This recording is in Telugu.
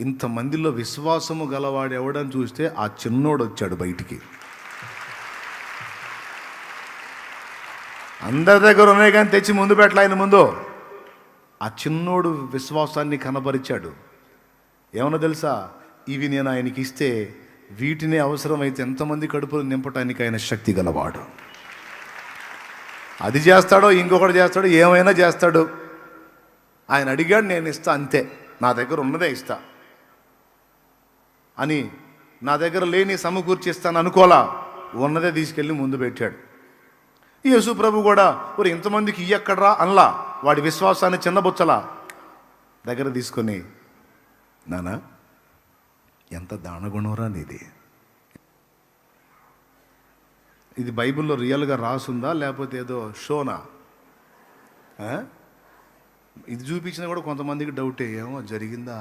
ఇంతమందిలో విశ్వాసము గలవాడు ఎవడని చూస్తే ఆ చిన్నోడు వచ్చాడు బయటికి. అందరి దగ్గర ఉన్నాయి కానీ తెచ్చి ముందు పెట్టలే ఆయన ముందు. ఆ చిన్నోడు విశ్వాసాన్ని కనబరిచాడు. ఏమన్నా తెలుసా, ఇవి నేను ఆయనకి ఇస్తే వీటిని అవసరమైతే ఎంతమంది కడుపులు నింపటానికి ఆయన శక్తి గలవాడు. అది చేస్తాడో ఇంకొకటి చేస్తాడో ఏమైనా చేస్తాడు. ఆయన అడిగాడు, నేను ఇస్తా, అంతే. నా దగ్గర ఉన్నదే ఇస్తా అని, నా దగ్గర లేని సమకూర్చిస్తాను అనుకోలా, ఉన్నదే తీసుకెళ్ళి ముందు పెట్టాడు. యేసు ప్రభు కూడా మరి ఇంతమందికి ఇయ్యక్కడరా అనలా, వాడి విశ్వాసాన్ని చిన్నబుచ్చలా దగ్గర తీసుకొని, నానా ఎంత దానగుణంరా నీది. ఇది బైబిల్లో రియల్గా రాసుందా లేకపోతే ఏదో షోనా? ఇది చూపించినా కూడా కొంతమందికి డౌటే, ఏమో జరిగిందా